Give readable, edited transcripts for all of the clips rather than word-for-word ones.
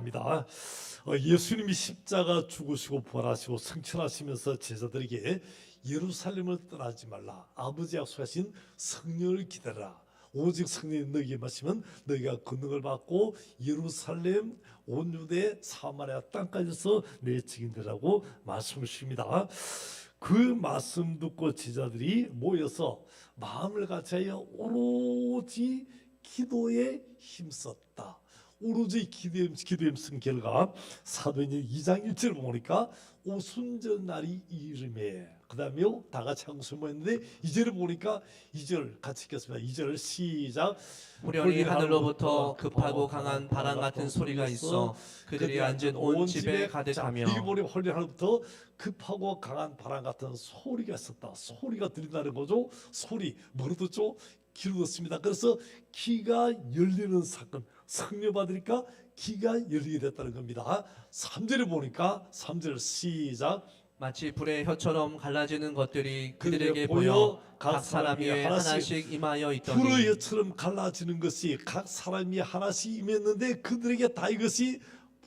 합니다. 예수님이 십자가 죽으시고 부활하시고 승천하시면서 제자들에게 예루살렘을 떠나지 말라, 아버지 약속하신 성령을 기다려라, 오직 성령이 너희에게 마시면 너희가 권능을 받고 예루살렘 온 유대 사마리아 땅까지서 내 증인되라고 말씀을 주십니다. 그 말씀 듣고 제자들이 모여서 마음을 같이하여 오로지 기도에 힘썼다. 오로지 기도에 힘쓴 결과 사도행전 2장 1절을 보니까 오순절 날이 이름에, 그 다음에요 다 같이 한국을 모였는데 2절을 보니까 2절 같이 읽겠습니다. 2절 시작. 후련히 하늘로부터 급하고 강한 바람 같은 소리가 있어 그들이 앉은 온 집에 가득하며. 여기 보니 후련히 하늘부터 급하고 강한 바람 같은 소리가 있었다. 소리가 들린다는 거죠. 소리 뭐로 듣죠? 귀로 듣습니다. 그래서 귀가 열리는 사건, 성령 받으니까 귀가 열리게 됐다는 겁니다. 3절에 보니까 3절 시작. 마치 불의 혀처럼 갈라지는 것들이 그들에게 보여 각 사람이 하나씩 임하여 있더니. 불의 혀처럼 갈라지는 것이 각 사람이 하나씩 임했는데 그들에게 다 이것이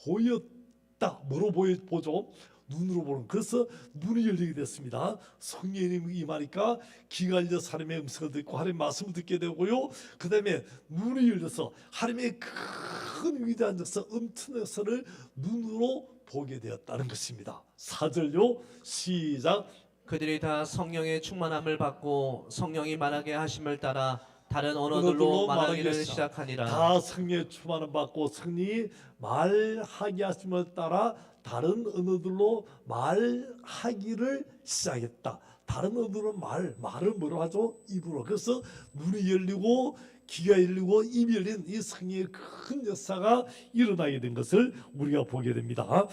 보였다. 뭐로 보죠? 눈으로 보는. 그래서 눈이 열리게 됐습니다. 성령님이 임하니까 귀가 열려 하나님의 음성을 듣고 하나님의 말씀을 듣게 되고요. 그 다음에 눈이 열려서 하나님의 큰 위대한 역사, 엄청난 역사를 눈으로 보게 되었다는 것입니다. 4절요 시작. 그들이 다 성령의 충만함을 받고 성령이 말하게 하심을 따라 다른 언어들로 말하기를 시작하니라. 다 성령의 충만함을 받고 성령이 말하게 하심을 따라 다른 언어들로 말하기를 시작했다. 다른 언어로 말을 뭐로 하죠? 입으로. 그래서 눈이 열리고 귀가 열리고 입이 열린 이 성령의 큰 역사가 일어나게 된 것을 우리가 보게 됩니다.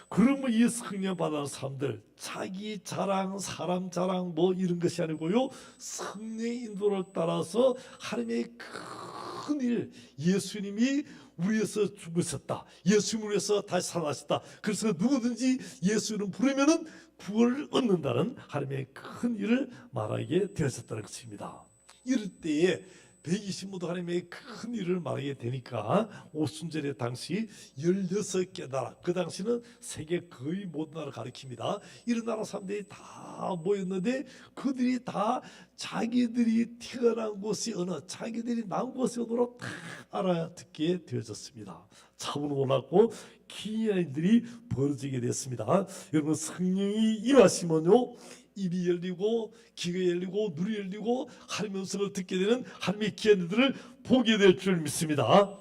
그러면 이 성령 받은 사람들 자기 자랑, 사람 자랑 뭐 이런 것이 아니고요, 성령의 인도를 따라서 하나님의 큰 일, 예수님이 우리에서 죽으셨다, 예수님을 위해서 다시 살아나셨다, 그래서 누구든지 예수를 부르면은 구원을 얻는다는 하나님의 큰 일을 말하게 되었다는 것입니다. 이럴 때에 120무도 하나님의 큰 일을 말하게 되니까 오순절의 당시 16깨달아, 그 당시는 세계 거의 모든 나라를 가리킵니다. 이런 나라 사람들이 다 모였는데 그들이 다 자기들이 태어난 곳이 어느, 자기들이 난 곳이 어느로 다 알아듣게 되어졌습니다. 참으로 놀랍고 기이한 일들이 벌어지게 됐습니다. 여러분, 성령이 임하시면요 입이 열리고 귀가 열리고 눈이 열리고 하나님의 음성을 듣게 되는 하나님의 귀한 일들을 보게 될 줄 믿습니다.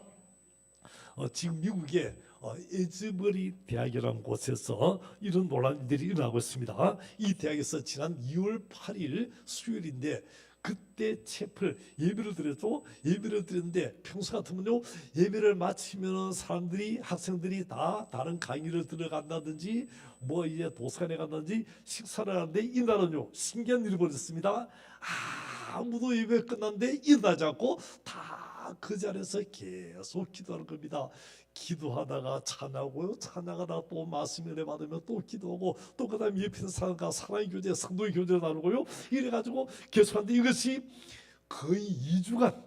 지금 미국의 에즈버리 대학이라는 곳에서 이런 놀라운 일들이 일어나고 있습니다. 이 대학에서 지난 2월 8일 수요일인데 그때 채플 예배를 드렸죠. 예배를 드렸는데 평소 같으면요 예배를 마치면 사람들이, 학생들이 다 다른 강의를 들어간다든지 뭐 이제 도서관에 간다든지 식사를 하는데 이날은요 신기한 일이 벌어졌습니다. 아무도 예배 끝났는데 일어나지 않고 다 그 자리에서 계속 기도하는 겁니다. 기도하다가 찬양하고요, 찬양하다가 또 말씀 은혜 받으면 또 기도하고, 또 그 다음에 옆에 있는 사람과 사랑의 교제, 성도의 교제를 나누고요, 이래가지고 계속하는데 이것이 거의 2주간,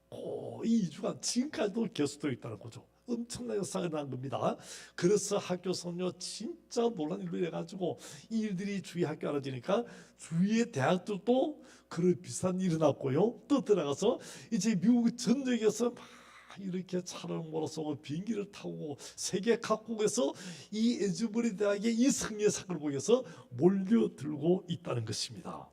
거의 2주간 지금까지도 계속되어 있다는 거죠. 엄청난 역사가 난 겁니다. 그래서 학교에서는요 진짜 놀란 일로 해가지고 이 일들이 주위 학교 알아지니까 주위의 대학들도 그런 비슷한 일이 났고요, 또 들어가서 이제 미국 전역에서 막 이렇게 차를 몰아서 비행기를 타고 세계 각국에서 이 에즈버리 대학의 이 성령 사건을 보기 위해서 몰려들고 있다는 것입니다.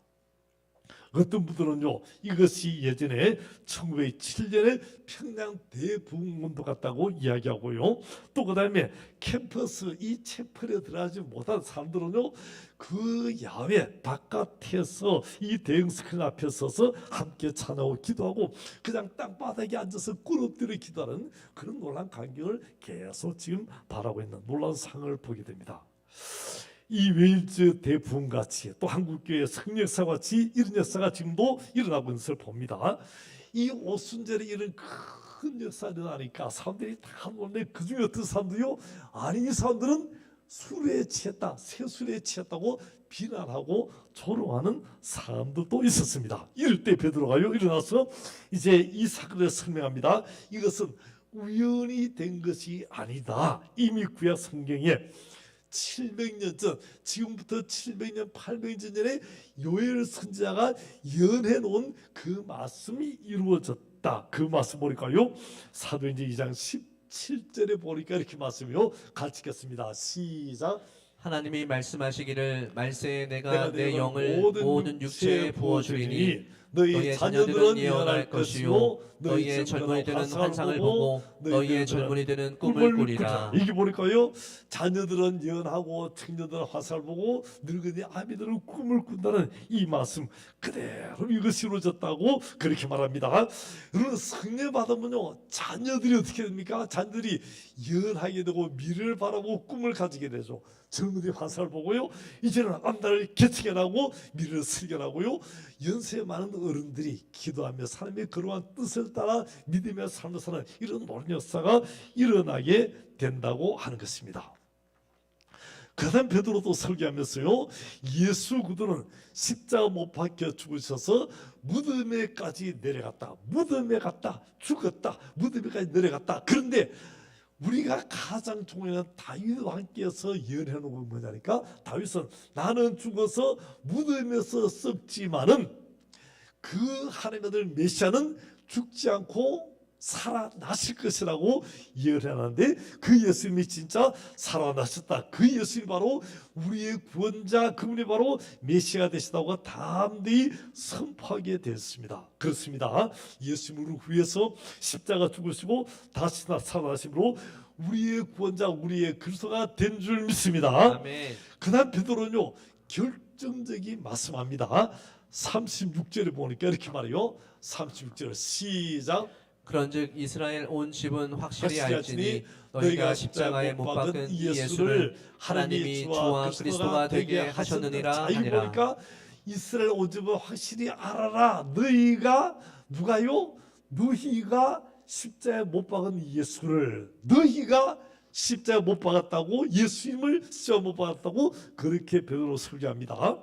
어떤 분들은요 이것이 예전에 1907년에 평양 대부흥운동 같다고 이야기하고요, 또 그 다음에 캠퍼스 이 채플에 들어가지 못한 사람들은요 그 야외 바깥에서 이 대형 스크린 앞에 서서 함께 찬양하고 기도하고 그냥 땅바닥에 앉아서 꿇 엎드려 기도하는 그런 놀라운 광경을 계속 지금 바라고 있는 놀라운 상을 보게 됩니다. 이 웨일즈 대부흥같이 또 한국교회 성역사같이 이런 역사가 지금도 일어나고 있는 것을 봅니다. 이 오순절에 이런 큰 역사가 일어나니까 사람들이 다 놀래. 그 중에 어떤 사람들이요, 아니 이 사람들은 술에 취했다, 새술에 취했다고 비난하고 조롱하는 사람들도 있었습니다. 이럴 때 베드로가요 일어나서 이제 이 사건을 설명합니다. 이것은 우연히 된 것이 아니다. 이미 구약 성경에 700년 전, 지금부터 700년, 800년 전에 요엘 선지자가 연해놓은 그 말씀이 이루어졌다. 그 말씀 보니까요, 사도행전 2장 17절에 보니까 이렇게 말씀이요. 같이 읽겠습니다. 시작. 하나님이 말씀하시기를 말세에 내가 내가 내 영을 모든 육체에 부어주리니 너희의 너희 자녀들은 예언할 것이요 너희의 젊은이들은 환상을 보고 너희의 젊은이들은 꿈을 꾸리라. 이게 보니까요, 자녀들은 예언하고 청년들은 화살을 보고 늙은이 아비들은 꿈을 꾼다는 이 말씀 그대로 이것이 이루어졌다고 그렇게 말합니다. 여러분, 성령 받으면요, 자녀들이 어떻게 됩니까? 자녀들이 예언하게 되고 미래를 바라보고 꿈을 가지게 되죠. 젊은이 화살을 보고요, 이제는 앞날을 개척해나고 미래를 설계하고요, 연세 많은 어른들이 기도하며 삶의 그러한 뜻을 따라 믿으며 삶을 사는 이런 모든 역사가 일어나게 된다고 하는 것입니다. 그다음 베드로도 설교하면서요, 예수 그리스도는 십자가 못 박혀 죽으셔서 무덤에까지 내려갔다, 무덤에 갔다, 죽었다, 무덤에까지 내려갔다. 그런데 우리가 가장 중요한 다윗 왕께서 예언해 놓은 건 뭐냐니까, 다윗은 나는 죽어서 무덤에서 썩지만은 그 하나님의 아들 메시아는 죽지 않고 살아나실 것이라고 예언하는데, 그 예수님이 진짜 살아나셨다. 그 예수님이 바로 우리의 구원자, 그분이 바로 메시아가 되시다고 담대히 선포하게 됐습니다. 그렇습니다. 예수님을 위해서 십자가 죽으시고 다시 살아나심으로 우리의 구원자, 우리의 그리스도가 된 줄 믿습니다. 아멘. 그다음 베드로는요, 결정적인 말씀합니다. 36절에 보니까 이렇게 말해요. 36절 시작. 그런즉 이스라엘 온 집은 확실히 확실히 알지니 너희가 십자가에 못 박은 이 예수를 하나님이 주와 그리스도가 되게 하셨느니라 자, 이거 하니라. 보니까 이스라엘 온 집은 확실히 알아라. 너희가 누가요? 너희가 십자가에 못 박은 이 예수를, 너희가 십자가에 못 박았다고, 예수님을 십자가에 못 박았다고 그렇게 베드로 설교합니다.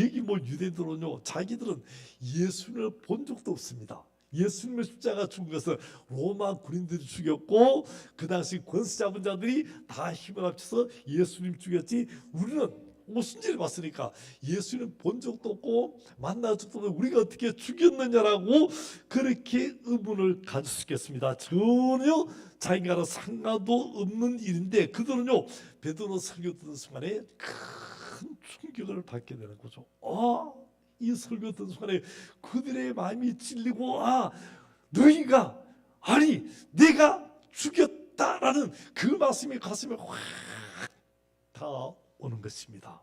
여기 뭐 유대인들은요, 자기들은 예수님을 본 적도 없습니다. 예수님의 십자가 죽은 것은 로마 군인들이 죽였고 그 당시 권세 잡은 자들이 다 힘을 합쳐서 예수님 죽였지, 우리는 오순절에 봤으니까 예수님 본 적도 없고 만난 적도 없고 우리가 어떻게 죽였느냐라고 그렇게 의문을 가질 수 있겠습니다. 전혀 자기가는 상관도 없는 일인데, 그들은요, 베드로 설교 듣는 순간에 큰 충격을 받게 되는 거죠. 이 설교 듣는 순간에 그들의 마음이 찔리고, 너희가, 아니 내가 죽였다라는 그 말씀이 가슴에 확 닿아오는 것입니다.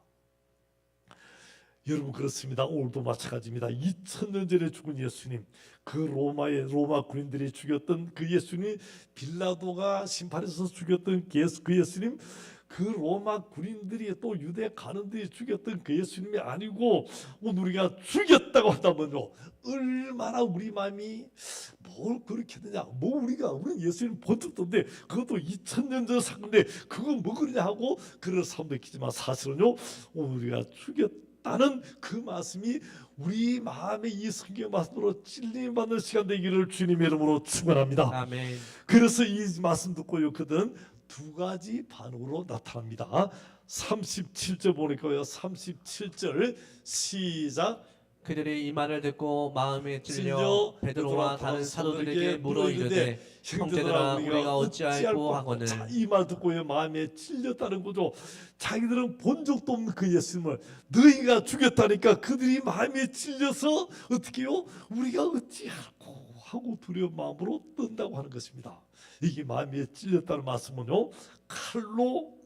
여러분, 그렇습니다. 오늘도 마찬가지입니다. 2000년 전에 죽은 예수님, 그 로마 군인들이 죽였던 그 예수님, 빌라도가 심판해서 죽였던 그 예수님, 그 로마 군인들이 또 유대 간원들이 죽였던 그 예수님이 아니고 오늘 우리가 죽였다고 한다면요, 얼마나 우리 마음이 뭘 그렇게 되냐. 우리는 예수님 본 적도 없는데 그것도 2000년 전 사건인데 그거 뭐 그러냐 하고 그럴 사람도 있겠지만, 사실은요, 오늘 우리가 죽였다는 그 말씀이 우리 마음에 이 성경 말씀으로 찔림 받는 시간 되기를 주님의 이름으로 축원합니다. 아멘. 그래서 이 말씀 듣고요, 그들은 두 가지 반응으로 나타납니다. 37절 보니까요, 37절 시작. 그들이 이 말을 듣고 마음에 찔려 베드로와 다른 사도들에게 물어 이르되 형제들아 우리가 어찌할꼬 하거늘. 이 말 듣고요, 마음에 찔렸다는 거죠. 자기들은 본 적도 없는 그 예수님을 너희가 죽였다니까 그들이 마음에 찔려서 어떻게요? 우리가 어찌할꼬 하고 두려운 마음으로 뜬다고 하는 것입니다. 이게 마음에 찔렸다는 말씀은요, 칼로,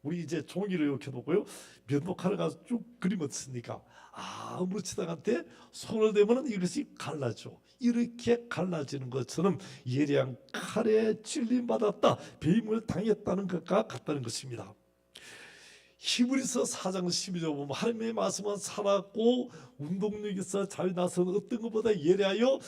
우리 이제 종이를 이렇게 놓고요, 면도칼을 가서 쭉 그리면 쓰니까 아무렇지도 않게 손을 대면 이것이 갈라져. 이렇게 갈라지는 것처럼 예리한 칼에 찔림 받았다, 배임을 당했다는 것과 같다는 것입니다. 히브리서 4장 12절 보면 하나님의 말씀은 살았고 운동력이 있어 자유나서는 어떤 것보다 예리하여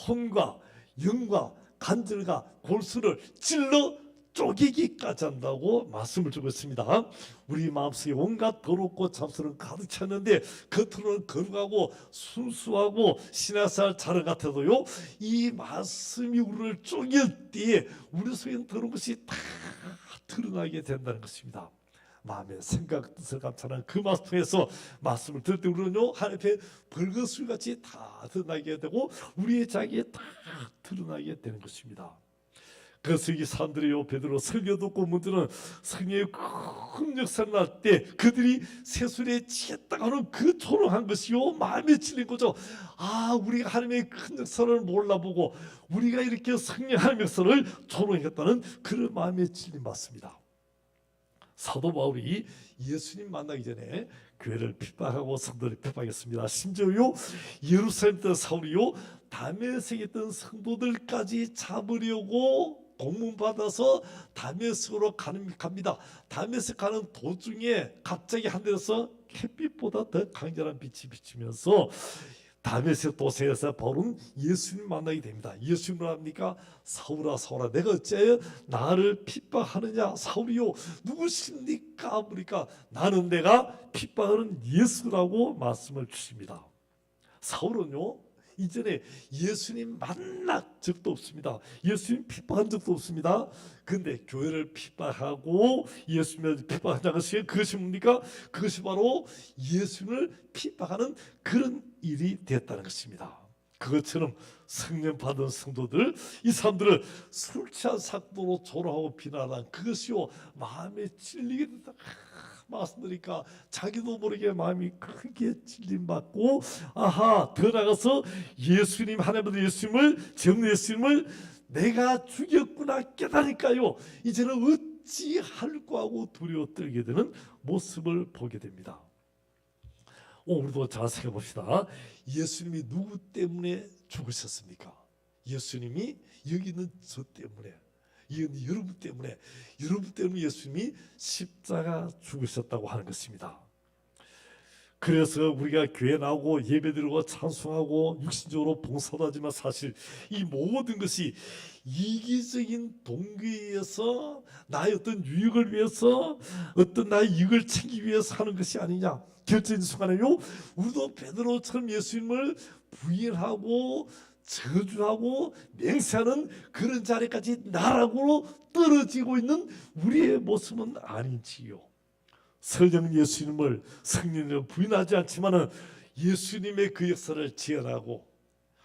혼과 영과 간절과 골수를 찔러 쪼개기까지 한다고 말씀을 주고 있습니다. 우리 마음속에 온갖 더럽고 참스러운 가득 찼는데 겉으로는 거룩하고 순수하고 신화살 자른 같아도요, 이 말씀이 우리를 쪼갤 때에 우리 속에 더러운 것이 다 드러나게 된다는 것입니다. 마음의 생각 뜻을 감찰하는 그 말씀 통해서 말씀을 들을 때 우리는요, 하나님 앞에 벌거술같이 다 드러나게 되고 우리의 자기에 다 드러나게 되는 것입니다. 그래서 이 사람들이요, 베드로 설교 듣고 문들은 성령의 큰 역사를 날 때 그들이 새술에 취했다가 하는 그 조롱한 것이요, 마음에 찔린 거죠. 아, 우리가 하나님의 큰 역사를 몰라보고 우리가 이렇게 성령 하나님의 역사를 조롱했다는 그런 마음에 찔림 맞습니다. 사도 바울이 예수님 만나기 전에 교회를 핍박하고 성도를 핍박했습니다. 심지어요, 예루살렘 있던 사울이요, 다메섹에 있던 성도들까지 잡으려고 공문 받아서 다메섹으로 갑니다. 다메섹 가는 도중에 갑자기 하늘에서 햇빛보다 더 강렬한 빛이 비치면서 다메섹 도성에서 바울은 예수님 만나게 됩니다. 예수님을 합니까? 사울아 사울아, 내가 어찌하여 나를 핍박하느냐? 사울이요, 누구십니까? 그러니까 나는 내가 핍박하는 예수라고 말씀을 주십니다. 사울은요, 이전에 예수님 만난 적도 없습니다. 예수님 핍박한 적도 없습니다. 근데 교회를 핍박하고 예수님을 핍박한 것이 그것이 뭡니까? 그것이 바로 예수님을 핍박하는 그런 일이 됐다는 것입니다. 그것처럼 성령 받은 성도들, 이 사람들을 술 취한 사건으로 조롱하고 비난한 그것이요, 마음에 찔리게 된다. 말씀드리니까 자기도 모르게 마음이 크게 찔림받고, 아하, 더 나가서 예수님, 하나님의 예수님을, 정의 예수님을 내가 죽였구나 깨달으니까요, 이제는 어찌할까 하고 두려워 떨게 되는 모습을 보게 됩니다. 우리도 잘 생각해 봅시다. 예수님이 누구 때문에 죽으셨습니까? 예수님이 여기 있는 저 때문에, 여러분 때문에 예수님이 십자가 죽으셨다고 하는 것입니다. 그래서 우리가 교회 나오고 예배드리고 찬송하고 육신적으로 봉사도 하지만 사실 이 모든 것이 이기적인 동기에 의해서 나의 어떤 유익을 위해서, 어떤 나의 이익을 챙기기 위해서 하는 것이 아니냐. 결정적인 순간에요, 우리도 베드로처럼 예수님을 부인하고 저주하고 맹세하는 그런 자리까지 나락으로 떨어지고 있는 우리의 모습은 아닌지요. 설령 예수님을 성령을 부인하지 않지만은 예수님의 그 역사를 지어나고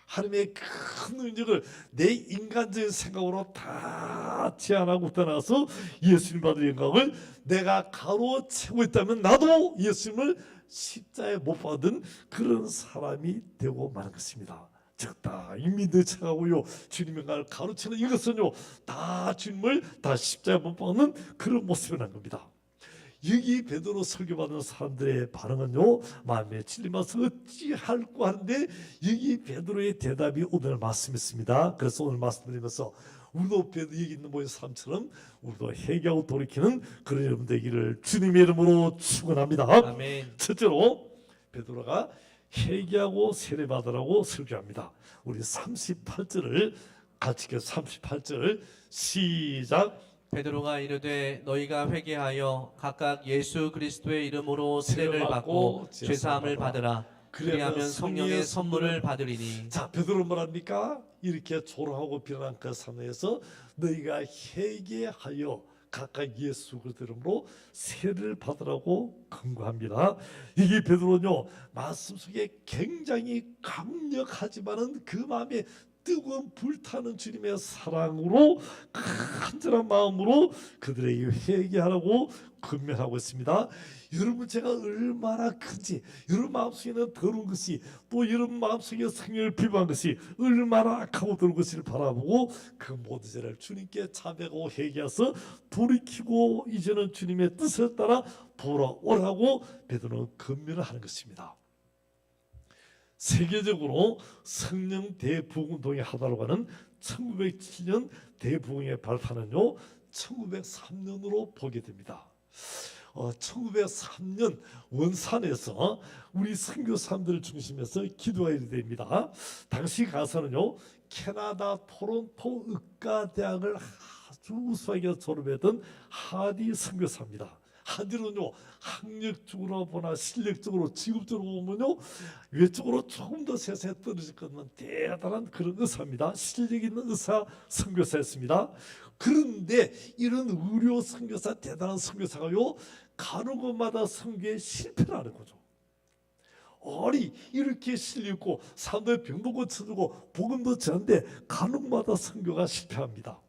하나님의 큰 능력을 내 인간적인 생각으로 다 제한하고 떠나서 예수님 받은 영광을 내가 가로채고 있다면 나도 예수님을 십자가에 못 받은 그런 사람이 되고 마는 것입니다. 즉 다 인민들 착하고요, 주님의 영광을 가로채는 이것은요, 다 주님을 다 십자가에 못 박는 그런 모습이 난 겁니다. 여기 베드로 설교받는 사람들의 반응은요, 마음에 찔리면서 어찌할까 하는데 여기 베드로의 대답이 오늘 말씀이었습니다. 그래서 오늘 말씀드리면서 우리도 베드로 여기 있는 모든 사람처럼 우리도 회개하고 돌이키는 그런 여러분 되기를 주님의 이름으로 축원합니다. 아멘. 첫째로 베드로가 회개하고 세례받으라고 설교합니다. 우리 38절을 같이 38절 시작. 베드로가 이르되 너희가 회개하여 각각 예수 그리스도의 이름으로 세례를 받고 죄사함을 받으라. 그리하면 성령의 선물을 받으리니. 자, 베드로 뭐랍니까? 이렇게 조롱하고 비난한 그 상황에서 너희가 회개하여 각각 예수 그리스도 이름으로 세례를 받으라고 권고합니다. 이게 베드로는요, 말씀 속에 굉장히 강력하지만은 그 마음에 뜨거운 불타는 주님의 사랑으로 간절한 마음으로 그들에게 회개하라고 권면하고 있습니다. 여러분, 제가 얼마나 큰지, 여러분 마음속에 있는 더러운 것이, 또 여러분 마음속에 성령을 비방한 것이 얼마나 악하고 더러운 것을 바라보고 그 모든 죄를 주님께 자백하고 회개해서 돌이키고 이제는 주님의 뜻을 따라 돌아오라고 베드로는 권면을 하는 것입니다. 세계적으로 성령 대부흥운동이 하다라고 하는 1907년 대부흥의 발판은요, 1903년으로 보게 됩니다. 1903년 원산에서 우리 선교사님들을 중심해서 기도가 일어납니다. 당시 가서는요, 캐나다 토론토 의과대학을 아주 우수하게 졸업했던 하디 선교사입니다. 하디는요, 학력적으로 보나 실력적으로 직업적으로 보면요, 외적으로 조금 더 세상에 떨어질 것만 대단한 그런 의사입니다. 실력 있는 의사 선교사였습니다. 그런데 이런 의료 선교사, 대단한 선교사가요, 가는 곳마다 선교에 실패를 하는 거죠. 아니, 이렇게 실리고 사람들 병도 고쳐주고 복음도 전하는데 가는 곳마다 선교가 실패합니다.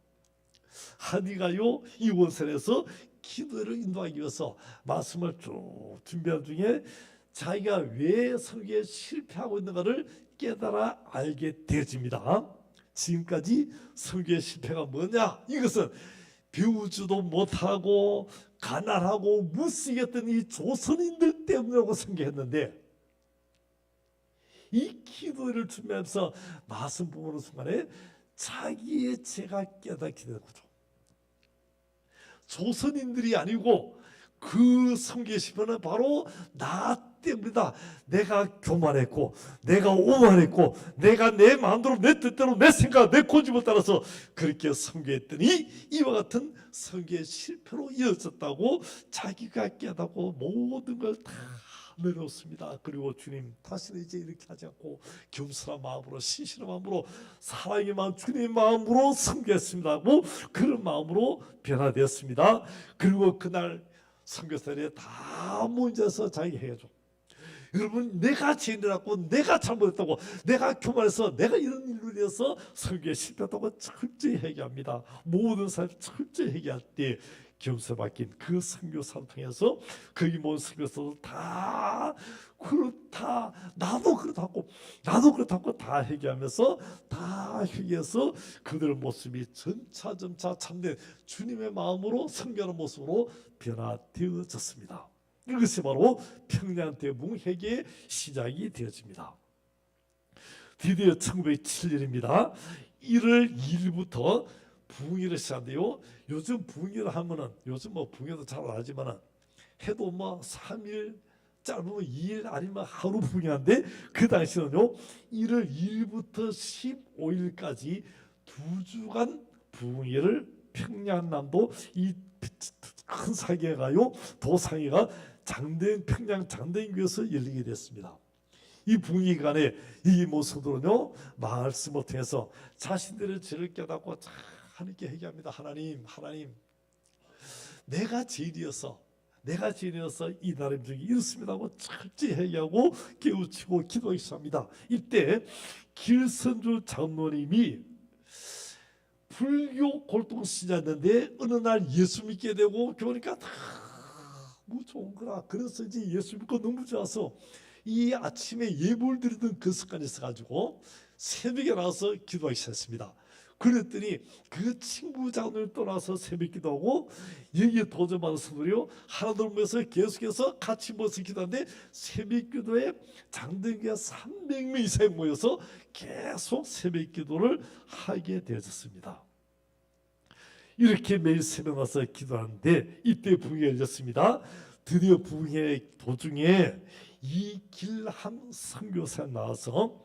하디가요, 이 원산에서 기도를 인도하기 위해서 말씀을 쭉 준비한 중에 자기가 왜 선교에 실패하고 있는가를 깨달아 알게 되어집니다. 지금까지 선교의 실패가 뭐냐? 이것은 배우지도 못하고 가난하고 무식했던 이 조선인들 때문이라고 생각했는데, 이 기도를 준비하면서 말씀 보는 순간에 자기의 죄가 깨닫게 되는 거죠. 조선인들이 아니고 그 선교의 실패는 바로 나 때문이다. 내가 교만했고, 내가 오만했고, 내가 내 마음대로 내 뜻대로 내 생각 내 고집을 따라서 그렇게 선교했더니 이와 같은 선교의 실패로 이어졌다고 자기가 깨닫고 모든 걸 다 내려놓습니다. 그리고 주님, 다시는 이제 이렇게 하지 않고 겸손한 마음으로, 신실한 마음으로, 사랑의 마음, 주님의 마음으로 섬겼습니다 하고 그런 마음으로 변화되었습니다. 그리고 그날 선교사들이 다 모여서 자기 해야죠. 여러분, 내가 죄인이라고, 내가 잘못했다고, 내가 교만해서, 내가 이런 일로 인해서 선교에 실패했다고 철저히 회개합니다. 모든 사람이 철저히 회개할 때 겸손 맡긴 그 선교사를 통해서 거기 모은 선교사도 다 그렇다, 나도 그렇다고, 나도 그렇다고 다 회개하면서 다 회개해서 그들의 모습이 점차 참된 주님의 마음으로 섬기는 모습으로 변화되어졌습니다. 이것이 바로 평양대붕 회개의 시작이 되어집니다. 드디어 1907년입니다. 1월 2일부터 부흥회를 시작한대요. 요즘 부흥회를 하면은, 요즘 뭐 부흥회도 잘 안 하지만은 해도 뭐 3일, 짧으면 2일 아니면 하루 부흥회인데, 그 당시는요 1월 2일부터 15일까지 2주간 부흥회를 평양남도 이 큰 사계가요, 도상회가 평양 장대인교에서 열리게 됐습니다. 이 부흥회 기간에 이 모습들은요, 말씀을 통해서 자신들의 죄를 깨닫고 하나님께 회개합니다. 하나님, 내가 죄인이어서 이 나라의 중에 이렇습니다 하고 철저히 회개하고 깨우치고 기도하기 시작합니다. 이때 길선주 장로님이 불교 골동신자였는데 어느 날 예수 믿게 되고 교니까 너무 좋은 거라. 그래서 이제 예수 믿고 너무 좋아서 이 아침에 예불 드리던 그 습관이 있어가지고 새벽에 나와서 기도하기 시작했습니다. 그랬더니 그 친구 장로를 떠나서 새벽 기도하고 여기에 도전받은 성도들이요, 하나둘 모여서 계속해서 같이 모여서 기도하는데 새벽 기도에 장대교회 300명 이상이 모여서 계속 새벽 기도를 하게 되어졌습니다. 이렇게 매일 새벽 와서 기도하는데 이때 부흥회가 열렸습니다. 드디어 부흥회 도중에 이길함 선교사가 나와서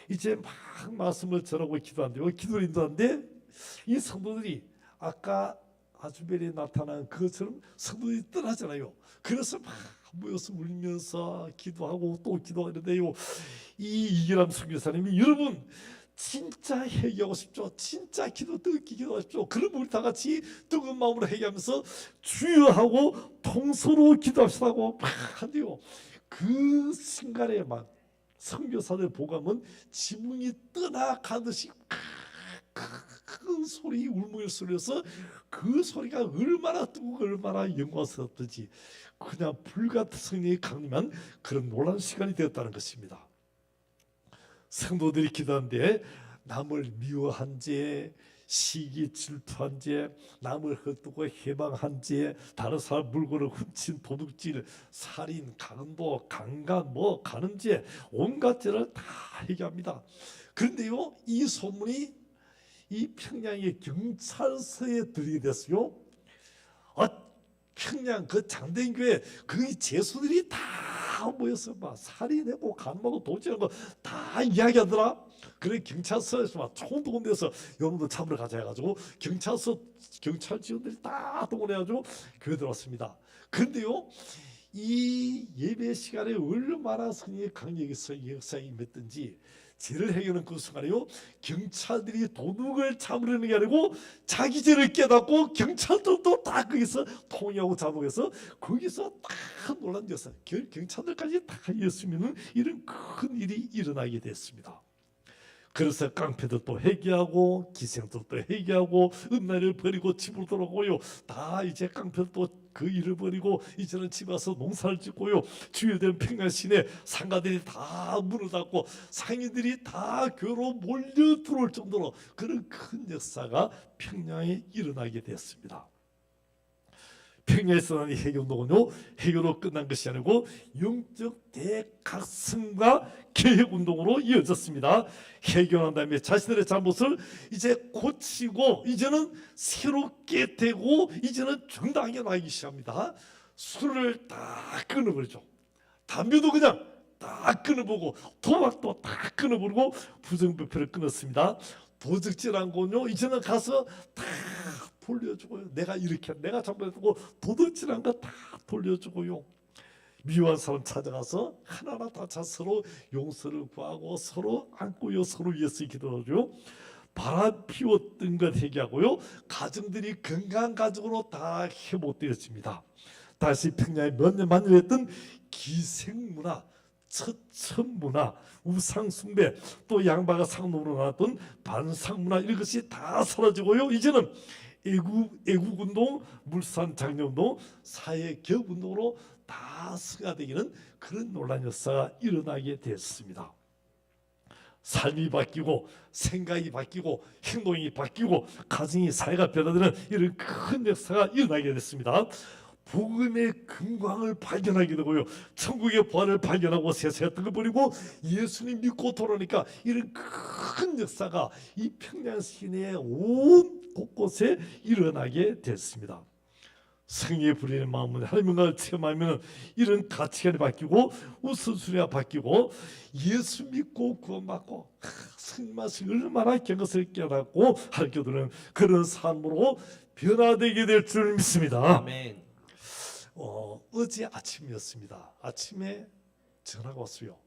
이제 막 말씀을 전하고 기도하는데요, 기도를 인도하는데 이 성도들이 아까 아주벨에 나타난 그것처럼 성도들이 떠나잖아요. 그래서 막 모여서 울면서 기도하고 또 기도하는데요, 이 이길함 선교사님이, 여러분 진짜 회개하고 싶죠? 진짜 뜨겁게 기도하십시오. 그럼 우리 다 같이 뜨거운 마음으로 회개하면서 주여 하고 통서로 기도합시다고 막 한대요. 그 순간에 막 선교사들 보감은 지붕이 떠나가듯이 큰 소리, 울먹일 소리여서 그 소리가 얼마나 뜨겁고 얼마나 영광스럽든지 그냥 불같은 성령이 강림한 그런 놀라운 시간이 되었다는 것입니다. 성도들이 기도하는데 남을 미워한 죄, 시기 질투한 죄, 남을 헛되고 해방한 죄, 다른 사람 물건을 훔친 도둑질, 살인, 강도, 강간, 가는 죄, 온갖 죄를 다 회개합니다. 그런데요, 이 소문이 이 평양의 경찰서에 들리게 됐어요. 평양 그 장대인교회 그 죄수들이 다 모여서 막 살인하고 간하고 도둑질하고 다 이야기하더라. 그래 경찰서에서 막 총동원 돼서 여러분들 잡으러 가자 해가지고 경찰 직원들이 다 동원해가지고 교회 들어왔습니다. 그런데요, 이 예배 시간에 얼마나 성령의 강력이 역사에 임했든지 죄를 해결하는 그 순간에요, 경찰들이 도둑을 잡으려는 게 아니고 자기 죄를 깨닫고 경찰들도 다 거기서 통역하고 잡아서 거기서 다 놀란 역사, 경찰들까지 다 예수 믿는 이런 큰 일이 일어나게 됐습니다. 그래서 깡패들도 회개하고 기생들도 회개하고 은나리를 버리고 집으로 돌아오고요. 다 이제 깡패들도 그 일을 버리고 이제는 집 와서 농사를 짓고요. 주요된 평양시내 상가들이 다 문을 닫고 상인들이 다 교로 몰려 들어올 정도로 그런 큰 역사가 평양에 일어나게 됐습니다. 평양에서 일어난 이 해교운동은요, 해교로 끝난 것이 아니고 영적 대각성과 개혁운동으로 이어졌습니다. 해교한 다음에 자신들의 잘못을 이제 고치고 이제는 새롭게 되고 이제는 정당하게 나기 시작합니다. 술을 다 끊어버리죠. 담배도 그냥 다 끊어보고 도박도 다 끊어버리고 부정부패를 끊었습니다. 도적질한 건요, 이제는 가서 다 돌려주고요. 내가 이렇게 내가 잘못했고 도둑질한 거 다 돌려주고요. 미워한 사람 찾아가서 하나하나 다 서로 용서를 구하고 서로 안고요, 서로 위해서 기도하죠. 바람 피웠던 것 회개하고요. 가정들이 건강한 가정으로 다 회복되었습니다. 다시 평양에 몇 년 만들었던 기생문화, 처천문화, 우상숭배, 또 양바가 상놈으로 나왔던 반상문화, 이런 것이 다 사라지고요. 이제는 애국운동, 물산장려운동, 사회개혁운동으로 다 승화되기는 그런 논란 역사가 일어나게 됐습니다. 삶이 바뀌고 생각이 바뀌고 행동이 바뀌고 가정이 사회가 변화되는 이런 큰 역사가 일어나게 됐습니다. 복음의 금광을 발견하게 되고요, 천국의 부활을 발견하고 세상에 떠버리고 예수님 믿고 돌아오니까 이런 큰 역사가 이 평양 시내의 온 곳곳에 일어나게 됐습니다. 성령의 부리는 마음은 하나님을 체험하면 이런 가치관이 바뀌고 우선순위가 바뀌고 예수 믿고 구원받고 성령 말씀이 얼마나 경것을 깨닫고 하나님께서는 그런 삶으로 변화되게 될 줄 믿습니다. 아멘. 어제 아침이었습니다. 아침에 전화가 왔어요.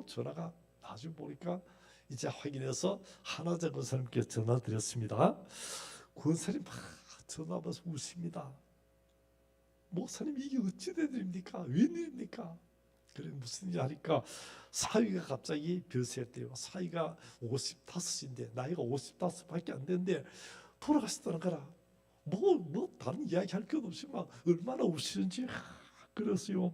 전화가 나중에 보니까 이제 확인해서 하나자 권사님께 전화 드렸습니다. 권사님 막 전화 받아서 우십니다. 목사님 이게 어찌 되십니까? 웬일입니까? 그래 무슨 일 하니까 사위가 갑자기 별세했대요. 사위가 55인데 나이가 55밖에 안 되는데 돌아가셨다는 거라. 뭐 다른 이야기 할 것 없이 막 얼마나 우시는지 그랬어요.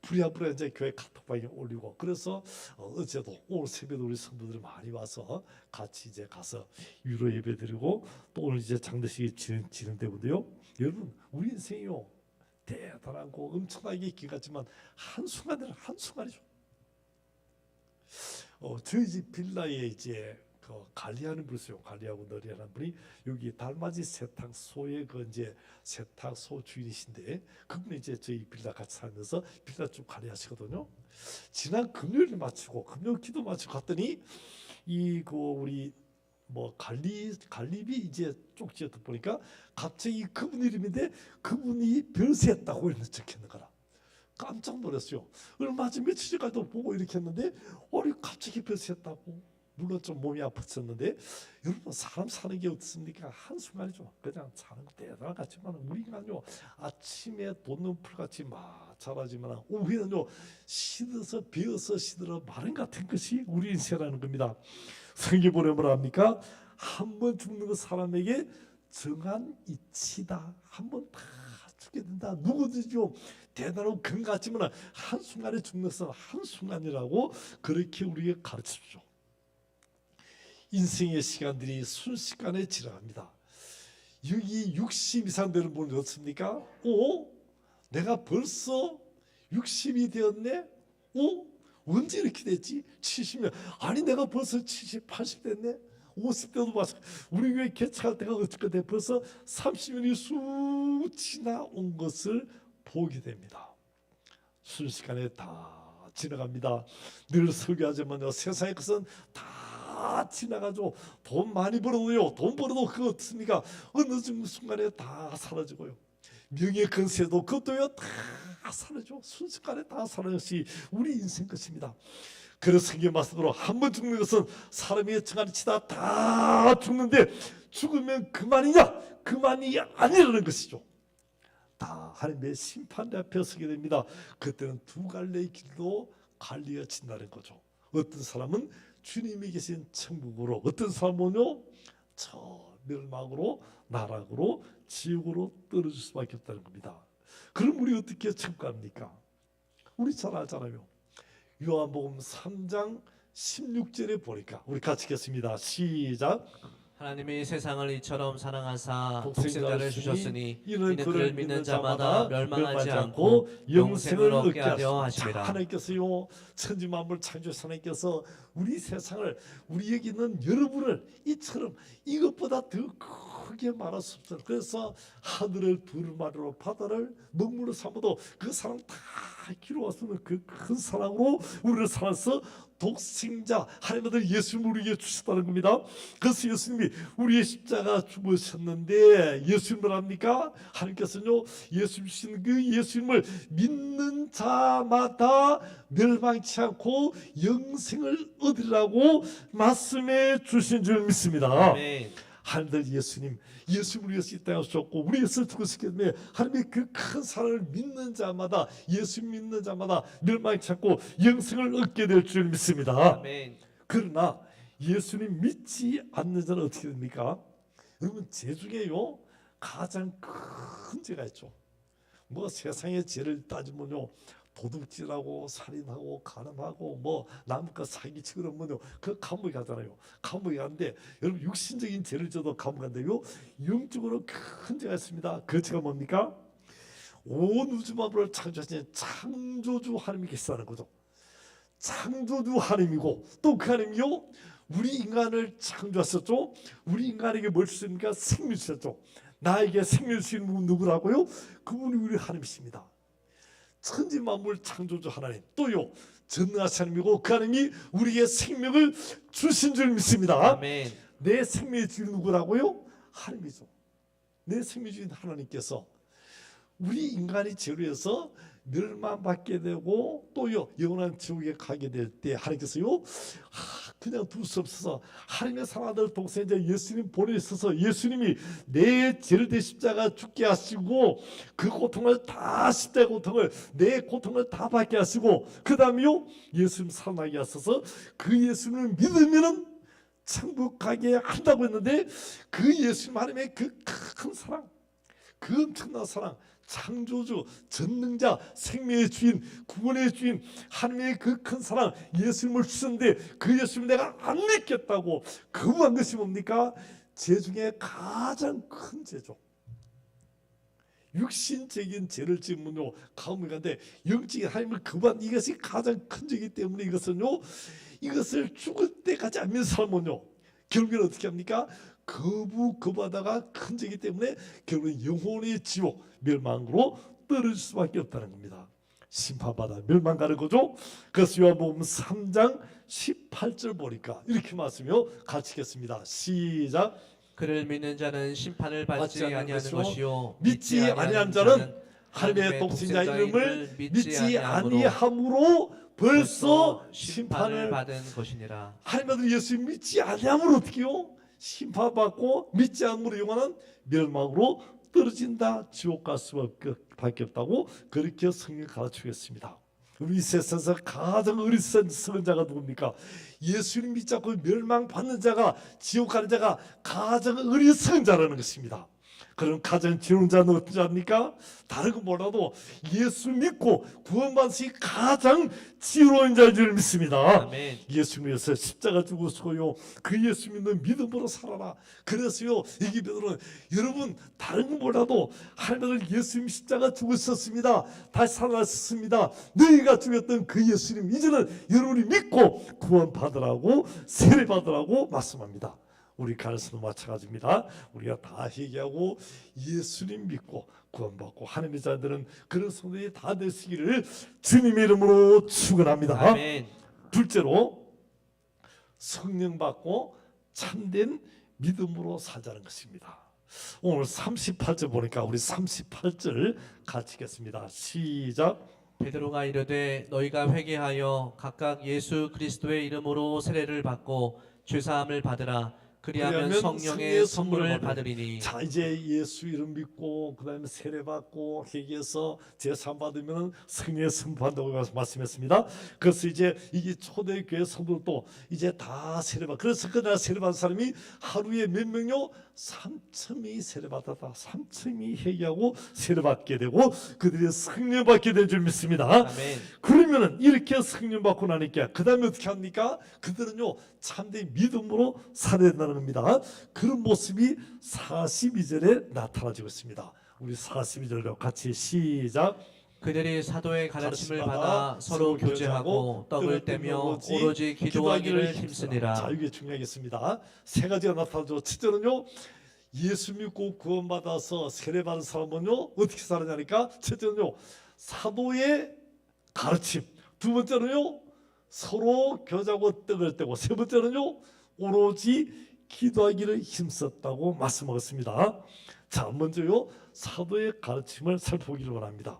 부랴부랴 이제 교회 카톡방에 올리고, 그래서 어제도 오늘 새벽에 우리 성도들이 많이 와서 같이 이제 가서 위로 예배 드리고 또 오늘 이제 장례식이 진행되고요. 여러분 우리 인생이요 대단하고 엄청나게 길 같지만 한순간이죠. 저희 집 빌라에 이제 그 관리하는 분이 있어요. 관리하고 너리하는 분이 여기 달맞이 세탁소의 그 이제 세탁소 주인이신데 그분이 이제 저희 빌라 같이 살면서 빌라 쭉 관리하시거든요. 지난 금요일 마치고 금요 기도 마치고 갔더니 이 그 우리 뭐 관리비 이제 쪽지에 보니까 갑자기 그분 이름인데 그분이 별세했다고 이렇게 적혀있는 거라. 깜짝 놀랐어요. 얼마 전 며칠 전까지도 보고 이렇게 했는데 갑자기 별세했다고. 물론 좀 몸이 아팠었는데 여러분 사람 사는 게 어떻습니까? 한순간이죠. 그냥 사는 거 대단한 같지만 우리 인간요 아침에 돋는 풀같이 막 자라지만 오후에는요 시들어서 베어서 시들어 마른 같은 것이 우리 인생이라는 겁니다. 성경에 보면 뭐라 합니까? 한 번 죽는 것 사람에게 정한 이치다. 한 번 다 죽게 된다. 누구든지요 대단하고 금 같지만 한순간에 죽는 사람 한순간이라고 그렇게 우리에게 가르쳐주죠. 인생의 시간들이 순식간에 지나갑니다. 여기 60 이상 되는 분은 어떻습니까? 내가 벌써 60이 되었네? 언제 이렇게 됐지? 70년. 아니 내가 벌써 70, 80 됐네? 50대도 봤어. 우리 교회 개척할 때가 어떻게 벌써 30년이 쑥 지나온 것을 보게 됩니다. 순식간에 다 지나갑니다. 늘 설교하지만요 세상의 것은 다 다 지나가죠. 돈 많이 벌어도요, 돈 벌어도 그거 어떻습니까? 어느 순간에 다 사라지고요. 명예 건세도 그것도요 다 사라져. 순식간에 다 사라졌이 우리 인생 것입니다. 그래서 성경 말씀으로 한 번 죽는 것은 사람의 정한이 치다 다 죽는데 죽으면 그만이냐? 그만이 아니라는 것이죠. 다 하나님의 심판 앞에 서게 됩니다. 그때는 두 갈래의 길도 갈리어진다는 거죠. 어떤 사람은 주님이 계신 천국으로, 어떤 사람은요 저 멸망으로, 나락으로, 지옥으로 떨어질 수밖에 없다는 겁니다. 그럼 우리 어떻게 천국 갑니까? 우리 잘 알잖아요. 요한복음 3장 16절에 보니까 우리 같이 읽겠습니다. 시작. 하나님이 세상을 이처럼 사랑하사 독생자를 독생자를 주셨으니 이는 그를 믿는 자마다 멸망하지 않고 영생을 얻게 하려 하심이라. 하나님께서요 천지 만물 창조하신 하나님께서 우리 세상을, 우리 여기 있는 여러분을 이처럼 이것보다 더 크게 말할 수 없어요. 그래서 하늘을 두루마리로 바다를 먹물로 삼아도 그 사랑 다 기로왔으면 그 큰 사랑으로 우리를 살아서 독생자 하나님 아들 예수님을 우리에게 주셨다는 겁니다. 그래서 예수님이 우리의 십자가 죽으셨는데 예수님을 합니까? 하나님께서는요 예수님 주신 그 예수님을 믿는 자마다 멸망치 않고 영생을 얻으라고 말씀해 주신 줄 믿습니다. 아멘. 하나님 예수님, 예수님을 위해서 이 땅에 오셨고 우리 위해서 죽으셨기 때문에 하나님의 그 큰 사랑을 믿는 자마다, 예수 믿는 자마다 멸망치 않고 영생을 얻게 될 줄 믿습니다. 아멘. 그러나 예수님 믿지 않는 자는 어떻게 됩니까? 여러분 죄 중에요 가장 큰 죄가 있죠. 뭐 세상의 죄를 따지면요 도둑질하고 살인하고 간음하고 뭐 남과 사기치고 그러면요 그 감옥에 가잖아요. 감옥에 가는데 여러분 육신적인 죄를 져도 감옥에 간대요. 영적으로 큰 죄가 있습니다. 그 죄가 뭡니까? 온 우주 만물을 창조하신 창조주 하나님이 계시다는 거죠. 창조주 하나님이고 또 그 하나님이요 우리 인간을 창조하셨죠. 우리 인간에게 뭘 주십니까? 생명 주셨죠. 나에게 생명 주신 분은 누구라고요? 그분이 우리 하나님이십니다. 천지 만물 창조주 하나님, 또요 전능하신 하나님이고 그 하나님이 우리에게 생명을 주신 줄 믿습니다. 아멘. 내 생명의 주인 누구라고요? 하나님이죠. 내 생명의 주인 하나님께서 우리 인간이 죄로 해서 멸망받게 되고 또요 영원한 지옥에 가게 될 때 하나님께서요 그냥 둘 수 없어서 하나님의 사랑하는 독생자 예수님 보내셔서 예수님이 내 죄를 대 십자가 죽게 하시고 그 고통을 다 십자가 고통을 내 고통을 다 받게 하시고 그 다음에요 예수님 살아나게 하셔서 그 예수님을 믿으면은 천국 가게 한다고 했는데 그 예수님 하나님의 그 큰 사랑, 그 엄청난 사랑, 창조주, 전능자, 생명의 주인, 구원의 주인 하나님의 그 큰 사랑 예수님을 주셨는데 그 예수님 내가 안 믿겠다고 거부한 것이 뭡니까? 죄 중에 가장 큰 죄죠. 육신적인 죄를 지으면요 감옥에 가는데 영적인 하나님을 거부한 이것이 가장 큰 죄이기 때문에 이것은요 이것을 죽을 때까지 안 믿는 사람은요 결국에는 어떻게 합니까? 거부하다가 큰 죄이기 때문에 결국은 영혼의 지옥 멸망으로 떨어질 수밖에 없다는 겁니다. 심판받아 멸망가는 거죠. 그래서 요한복음 3장 18절 보니까 이렇게 말씀요 같이 읽겠습니다. 시작. 그를 믿는 자는 심판을 받지 아니하는 것이요 믿지 아니하는 자는 하나님의 독생자 이름을 믿지 아니함으로 벌써 심판을 받은 것이니라. 하나님 아들 예수 믿지 아니함으로 어떻게요? 심판받고 믿지 않음으로 영원한 멸망으로 떨어진다. 지옥 갈 수밖에 없다고 그렇게 성경 가르치겠습니다. 우리 세상에서 가장 어리석은 자가 누굽니까? 예수님 믿지 않고 멸망받는 자가 지옥 가는 자가 가장 어리석은 자라는 것입니다. 그럼 가장 지혜로운 자는 어떤 자입니까? 다른 거 몰라도 예수 믿고 구원받은 것이 가장 지혜로운 자인 줄 믿습니다. 아멘. 예수 위해서 십자가 죽으시고요 그 예수 믿는 믿음으로 살아라. 그래서요 이게 베드로는 여러분 다른 거 몰라도 하나님을 예수님 십자가 죽으셨습니다. 다시 살아나셨습니다. 너희가 죽였던 그 예수님 이제는 여러분이 믿고 구원받으라고 세례받으라고 말씀합니다. 우리 가르쳐도 마찬가지입니다. 우리가 다 회개하고 예수님 믿고 구원받고 하나님의 자들은 그런 성도들이 다 되시기를 주님의 이름으로 축원합니다. 아멘. 둘째로 성령 받고 참된 믿음으로 살자는 것입니다. 오늘 38절 보니까 우리 38절 같이 읽겠습니다. 시작. 베드로가 이르되 너희가 회개하여 각각 예수 그리스도의 이름으로 세례를 받고 죄사함을 받으라. 그리하면 성령의 선물을 받으리니. 자, 이제 예수 이름 믿고 그다음에 세례 받고 회개해서 제사 받으면 성령의 선물 받는다고 말씀했습니다. 그래서 이제 이게 초대교회 성도도 이제 다 세례 받. 그래서 그날 세례 받은 사람이 하루에 몇 명요? 3,000명이 세례 받았다. 3,000명이 회개하고 세례 받게 되고 그들이 성령 받게 된 줄 믿습니다. 아멘. 그러면은 이렇게 성령 받고 나니까 그 다음에 어떻게 합니까? 그들은요 참된 믿음으로 살아야 된다는 겁니다. 그런 모습이 42절에 나타나지고 있습니다. 우리 42절로 같이 시작. 그들이 사도의 가르침을 받아 서로 교제하고 떡을 떼며 오로지 기도하기를 힘쓰니라. 자, 이게 중요하겠습니다. 세 가지가 나타나죠. 첫째는요, 예수 믿고 구원받아서 세례받은 사람은요 어떻게 살아냐니까, 첫째는요 사도의 가르침, 두 번째는요 서로 교제하고 떡을 떼고, 세 번째는요 오로지 기도하기를 힘썼다고 말씀하셨습니다. 자, 먼저요 사도의 가르침을 살펴보기를 원합니다.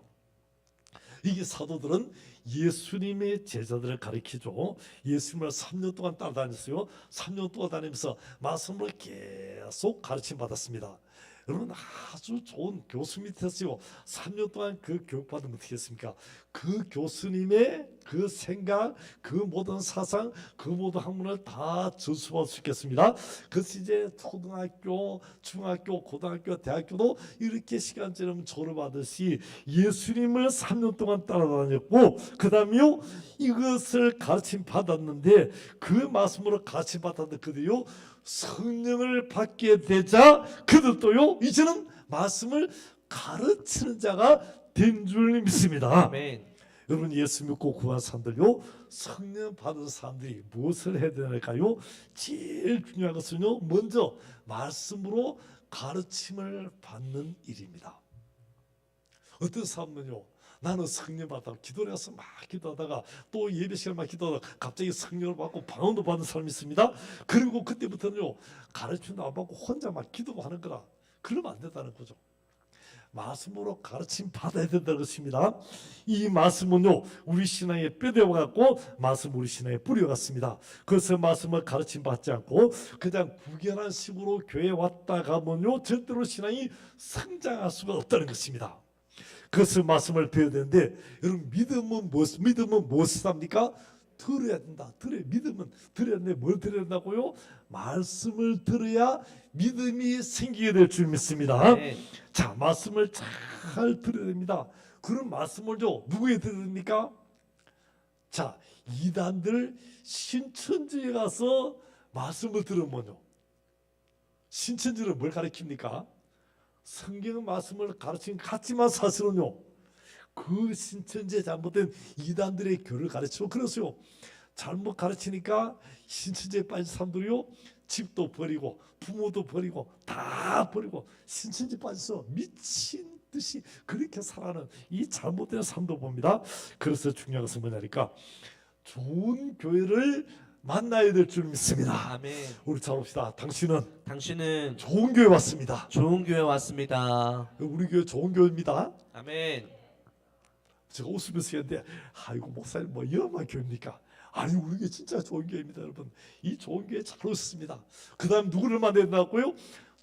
이게 사도들은 예수님의 제자들을 가르치죠. 예수님을 3년 동안 따라다녔어요. 3년 동안 다니면서 말씀으로 계속 가르침 받았습니다. 여러분 아주 좋은 교수 밑에서요 3년 동안 그 교육받으면 어떻게 했습니까? 그 교수님의 그 생각, 그 모든 사상, 그 모든 학문을 다 전수할 수 있겠습니다. 그래서 이제 초등학교, 중학교, 고등학교, 대학교도 이렇게 시간 지나면 졸업하듯이 예수님을 3년 동안 따라다녔고, 그 다음에요 이것을 가르침 받았는데 그 말씀으로 가르침 받았는데 그들요 성령을 받게 되자 그들도요 이제는 말씀을 가르치는 자가 된 줄 믿습니다. 아멘. 여러분 예수 믿고 구한 사람들요 성령 받은 사람들이 무엇을 해야 되나요? 제일 중요한 것은요 먼저 말씀으로 가르침을 받는 일입니다. 어떤 사람은요 나는 성령 받다가 기도를 해서 막 기도하다가 또 예배 시간 막 기도하다가 갑자기 성령을 받고 방언도 받는 사람이 있습니다. 그리고 그때부터는요 가르침도 안 받고 혼자 막 기도하는 거라. 그러면 안 된다는 거죠. 말씀으로 가르침 받아야 된다는 것입니다. 이 말씀은요 우리 신앙에 뼈대와 같고 말씀 우리 신앙에 뿌리와 같습니다. 그래서 말씀을 가르침 받지 않고 그냥 구견한 식으로 교회에 왔다 가면요 절대로 신앙이 성장할 수가 없다는 것입니다. 그래서 말씀을 배워야 되는데, 여러분 믿음은 무엇을 합니까? 들어야 된다. 믿음은 들어야 되는데 뭘 들어야 된다고요? 말씀을 들어야 믿음이 생기게 될 줄 믿습니다. 네. 자, 말씀을 잘 들어야 됩니다. 그런 말씀을요 누구에게 들어야 됩니까? 자, 이단들 신천지에 가서 말씀을 들으면요 신천지는 뭘 가르칩니까? 성경 말씀을 가르치는 것 같지만 사실은요 그 신천지에 잘못된 이단들의 교를 가르치고 그랬어요. 잘못 가르치니까 신천지에 빠진 사람들이요 집도 버리고 부모도 버리고 다 버리고 신천지 빠져서 미친 듯이 그렇게 살아가는 이 잘못된 삶도 봅니다. 그래서 중요한 것은 뭐냐니까 좋은 교회를 만나야 될 줄 믿습니다. 아멘. 우리 잘 봅시다. 당신은 좋은 교회 왔습니다. 좋은 교회 왔습니다. 우리 교회 좋은 교회입니다. 아멘. 제가 웃으면서 했는데 아이고 목사님 뭐 이런만 교회입니까? 아니 우리 교회 진짜 좋은 교회입니다. 여러분 이 좋은 교회 잘 오셨습니다. 그 다음 누구를 만나야 된다고요?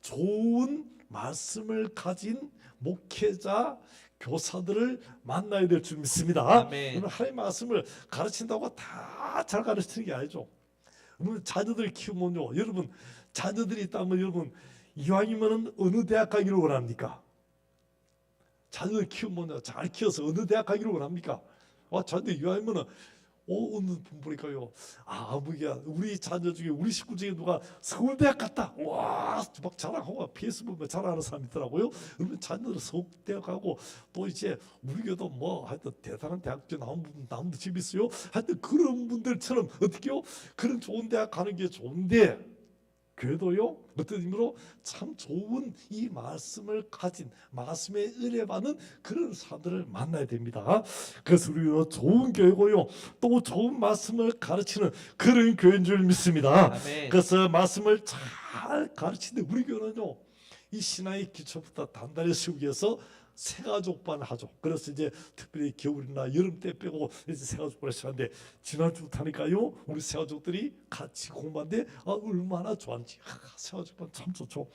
좋은 말씀을 가진 목회자 교사들을 만나야 될 줄 믿습니다. 아멘. 오늘 하나님의 말씀을 가르친다고 다 잘 가르치는 게 아니죠. 여러분 자녀들 키우면요 여러분 자녀들이 있다면 여러분 이왕이면 어느 대학 가기를 원합니까? 자녀들 키우면요 잘 키워서 어느 대학 가기를 원합니까? 자녀들 이왕이면 어느 분 보니까요 아무개야 우리 자녀 중에 우리 식구 중에 누가 서울대학 갔다 와 막 자랑하고 페이스북에 자랑하는 사람 있더라고요. 그러면 자녀들 서울대학 가고 또 이제 우리 교도 뭐 하여튼 대단한 대학교 나온 분도 집이 있어요. 하여튼 그런 분들처럼 어떻게요? 그런 좋은 대학 가는 게 좋은데 교회도요 어떤 의미로 참 좋은 이 말씀을 가진 말씀에 은혜받는 그런 사람들을 만나야 됩니다. 그래서 우리는 좋은 교회고요 또 좋은 말씀을 가르치는 그런 교회인 줄 믿습니다. 아멘. 그래서 말씀을 잘 가르치는 우리 교회는요 이 신앙의 기초부터 단단히 세우기 위해서 새가족반 하죠. 그래서 이제 특별히 겨울이나 여름 때 빼고 이제 새가족반을 시작하는데 지난주부터 하니까요 우리 새가족들이 같이 공부하는데 얼마나 좋았는지 새가족반 참 좋죠.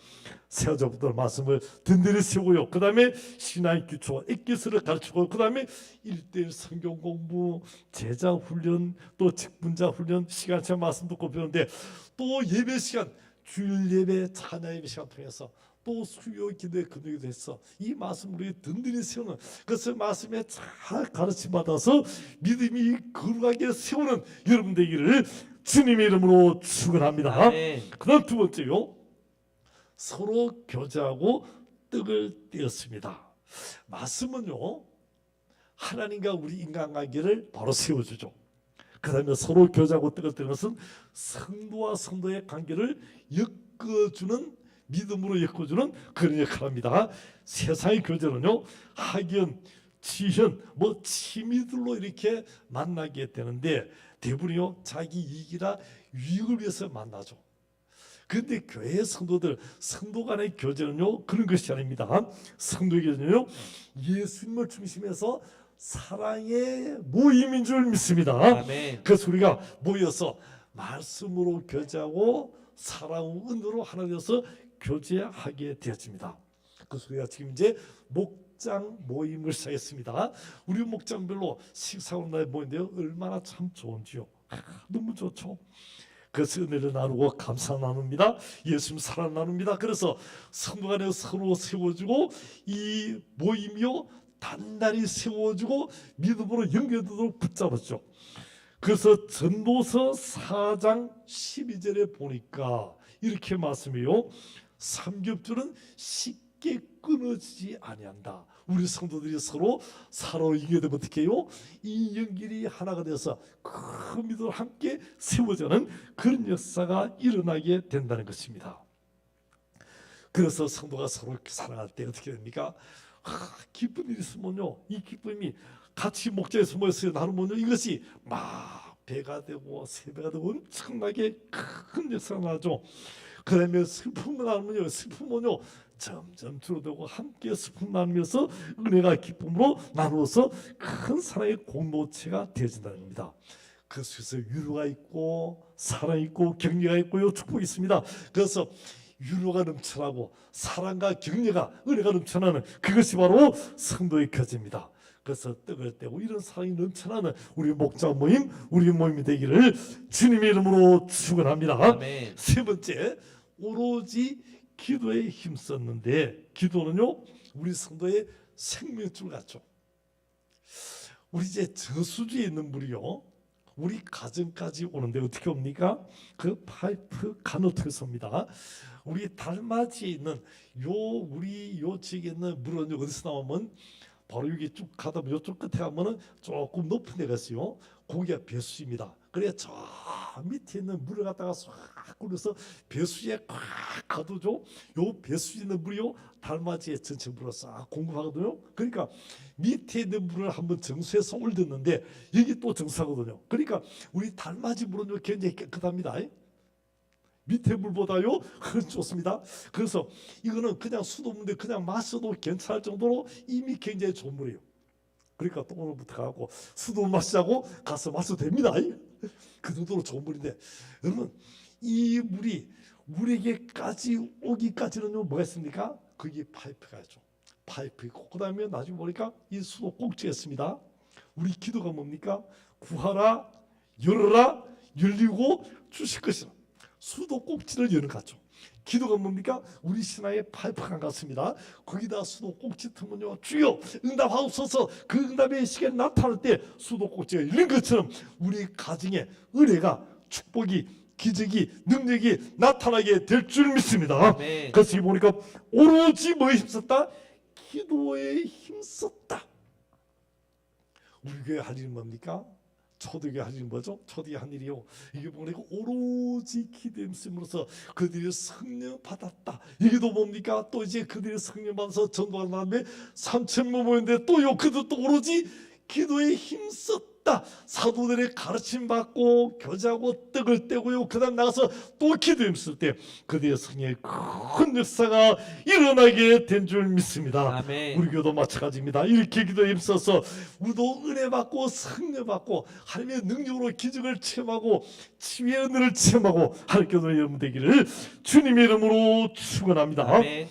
새가족들 말씀을 든든히 세우고요. 그 다음에 신앙의 기초 엑기스를 가르치고 그 다음에 1:1 성경 공부 제자 훈련 또 직분자 훈련 시간차 말씀 듣고 배우는데 또 예배 시간 주일 예배 찬양 예배 시간 통해서 또 수요 기도에 근육이 됐어. 이 말씀을 든든히 세우는 그래서 말씀에 잘 가르침 받아서 믿음이 거룩하게 세우는 여러분 되기를 주님의 이름으로 축원합니다. 아멘. 그다음 두 번째요. 서로 교제하고 떡을 떼었습니다. 말씀은요 하나님과 우리 인간관계를 바로 세워주죠. 그 다음에 서로 교제하고 떡을 떼는 것은 성도와 성도의 관계를 엮어주는 믿음으로 엮어주는 그런 역할을 합니다. 세상의 교제는요 학연, 지현, 뭐 취미들로 이렇게 만나게 되는데 대부분이요 자기 이익이나 유익을 위해서 만나죠. 그런데 교회 성도들 성도 간의 교제는요 그런 것이 아닙니다. 성도의 교제는요 예수님을 중심해서 사랑의 모임인 줄 믿습니다. 아멘. 그래서 우리가 모여서 말씀으로 교제하고 사랑과 은혜로 하나 되어서 교제하게 되었습니다. 그래서 우리가 지금 이제 목장 모임을 시작했습니다. 우리 목장별로 식사하는 날 모인데요 얼마나 참 좋은지요. 너무 좋죠. 그래서 은혜를 나누고 감사 나눕니다. 예수님 사랑 나눕니다. 그래서 성도 간에 서로 세워주고 이 모임이요 단단히 세워주고 믿음으로 연결되도록 붙잡았죠. 그래서 전도서 4장 12절에 보니까 이렇게 말씀해요. 삼겹줄은 쉽게 끊어지지 아니한다. 우리 성도들이 서로 연결되면 어떻게 해요? 이 연결이 하나가 돼서 큰 믿음으로 함께 세워지는 그런 역사가 일어나게 된다는 것입니다. 그래서 성도가 서로 사랑할 때 어떻게 됩니까? 기쁜 일이 있으면요 이 기쁨이 같이 목자에서 모여서 나누면요 이것이 막 배가 되고 세 배가 되고 엄청나게 큰 역사가 나죠. 그 다음에 슬픔을 나누면요 슬픔은요 점점 줄어들고 함께 슬픔 나누면서 은혜가 기쁨으로 나누어서 큰 사랑의 공동체가 되어진다는 겁니다. 그 속에서 위로가 있고 사랑이 있고 격려가 있고요 축복이 있습니다. 그래서 위로가 넘쳐나고 사랑과 격려가 은혜가 넘쳐나는 그것이 바로 성도의 교제입니다. 그래서 떡을 떼고 이런 사랑이 넘쳐나는 우리 목자 모임 우리 모임이 되기를 주님의 이름으로 축원합니다. 아멘. 세 번째 오로지 기도에 힘썼는데 기도는요 우리 성도의 생명줄 같죠. 우리 이제 저수지에 있는 물이요 우리 가정까지 오는데 어떻게 옵니까? 그 파이프 간호터에서입니다. 우리 달맞이에 있는 우리 요 지역에 있는 물은 어디서 나오면 바로 여기 쭉 가다 보면 이쪽 끝에 가면은 조금 높은 데가 있어요. 거기가 배수지입니다. 그래 저 밑에 있는 물을 갖다가 싹 끓여서 배수지에 꽉 가두죠. 요 배수지에 있는 물이요 달맞이에 전체 물을 싹 공급하거든요. 그러니까 밑에 있는 물을 한번 정수해서 올렸는데 여기 또 정수하거든요. 그러니까 우리 달맞이 물은요 굉장히 깨끗합니다. 밑에 물보다요 좋습니다. 그래서 이거는 그냥 수돗물인데 그냥 마셔도 괜찮을 정도로 이미 굉장히 좋은 물이에요. 그러니까 또 오늘부터 가고 수돗물 마시자고 가서 마셔도 됩니다. 그 정도로 좋은 물인데 여러분 이 물이 우리에게까지 오기까지는요 뭐가 있습니까? 거기에 파이프가 있죠. 파이프 있고 그 다음에 나중에 보니까 이 수도 꼭지가 있습니다. 우리 기도가 뭡니까? 구하라 열어라 열리고 주실 것이라. 수도 꼭지를 여는 것 같죠. 기도가 뭡니까? 우리 신앙의 파이프가 같습니다. 거기다 수도 꼭지 틀면요 주여 응답하옵소서. 그 응답의 시간이 나타날 때 수도 꼭지가 열린 것처럼 우리 가정에 은혜가 축복이 기적이 능력이 나타나게 될 줄 믿습니다. 아멘. 그래서 보니까 오로지 뭐에 힘썼다? 기도에 힘썼다. 우리 교회 할 일은 뭡니까? 초대교회 하신 뭐죠? 초대교회 한 일이요. 이게 보니까 오로지 기도했음으로써 그들이 성령 받았다. 이게도 뭡니까? 또 이제 그들이 성령 받아서 전도한 다음에 3,000명 모였는데 또요 그들도 오로지 기도에 힘썼다. 사도들의 가르침 받고 교제하고 떡을 떼고요. 그다음 나가서 또 기도에 힘쓸 때 그들의 성령의 큰 역사가 일어나게 된 줄 믿습니다. 아멘. 우리 교도 마찬가지입니다. 이렇게 기도에 힘써서 우리도 은혜 받고 성령 받고 하나님의 능력으로 기적을 체험하고 치유의 은혜를 체험하고 하나님께서 여러분 되기를 주님의 이름으로 축원합니다. 아멘.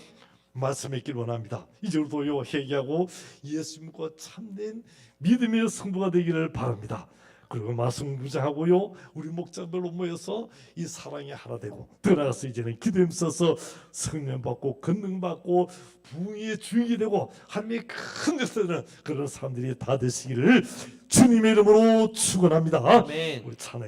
말씀에 있길 원합니다. 이제부터요 회개하고 예수 믿고 참된 믿음의 성도가 되기를 바랍니다. 그리고 말씀 묵상하고요 우리 목자별로 모여서 이 사랑이 하나 되고 들어가서 이제는 기도에 힘써서 성령 받고 권능 받고 부흥의 주인이 되고 하나님의 큰 역사는 그런 사람들이 다 되시기를 주님의 이름으로 축원합니다. 아멘. 우리 찬양